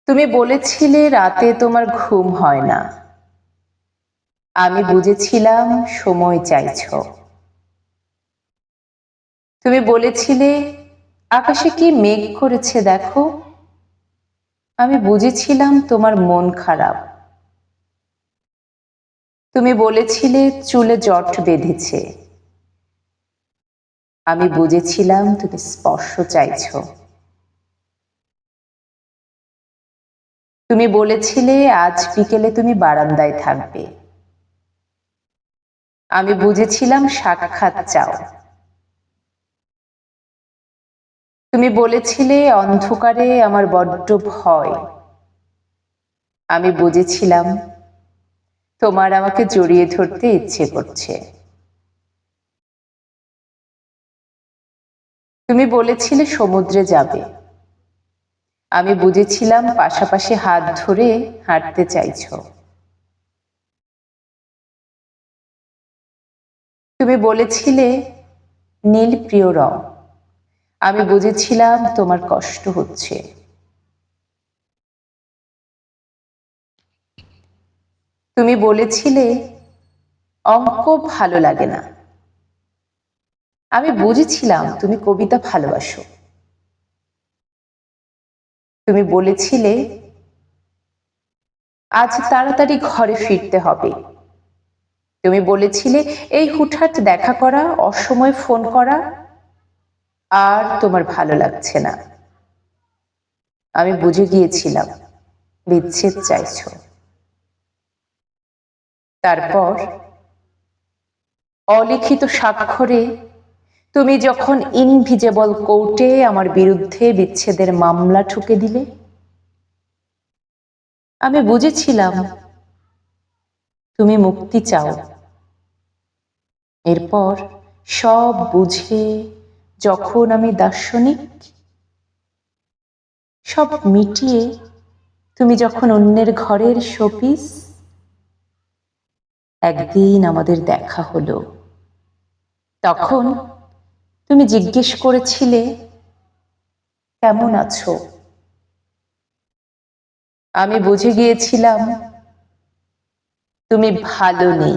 তুমি বলেছিলে রাতে তোমার ঘুম হয় না। আমি বুঝেছিলাম সময় চাইছো। তুমি বলেছিলে আকাশে কি মেঘ করেছে দেখো। আমি বুঝেছিলাম তোমার মন খারাপ। তুমি বলেছিলে চুলে জট বেঁধেছে। আমি বুঝেছিলাম তুমি স্পর্শ চাইছো। তুমি বলেছিলে আজ বিকেলে তুমি বারান্দায় থাকবে। আমি বুঝেছিলাম সাক্ষাৎ চাও। তুমি বলেছিলে অন্ধকারে আমার বড্ড ভয়। আমি বুঝেছিলাম তোমার আমাকে জড়িয়ে ধরতে ইচ্ছে করছে। তুমি বলেছিলে সমুদ্রে যাবে। আমি বুঝেছিলাম পাশাপাশি হাত ধরে হাঁটতে চাইছো। তুমি বলেছিলে নীল প্রিয় রং। আমি বুঝেছিলাম তোমার কষ্ট হচ্ছে। তুমি বলেছিলে অঙ্ক ভালো লাগে না। আমি বুঝেছিলাম তুমি কবিতা ভালোবাসো। তুমি বলেছিলে আজ তাড়াতাড়ি ঘরে ফিরতে হবে। তুমি বলেছিলে এই হুটহাট দেখা করা, অসময়ে ফোন করা আর তোমার ভালো লাগছে না। আমি বুঝে গিয়েছিলাম বিচ্ছেদ চাইছো। তারপর অলিখিত স্বাক্ষরে তুমি যখন ইনভিজেবল কোর্টে আমার বিরুদ্ধে বিচ্ছেদের মামলা ঠুকে দিলে, আমি বুঝেছিলাম তুমি মুক্তি চাও। এরপর সব বুঝে যখন আমি দার্শনিক, সব মিটিয়ে তুমি যখন অন্যের ঘরের শোপিস, একদিন আমাদের দেখা হলো। তখন তুমি জিজ্ঞেস করেছিলে কেমন আছো। আমি বুঝে গিয়েছিলাম তুমি ভালো নেই।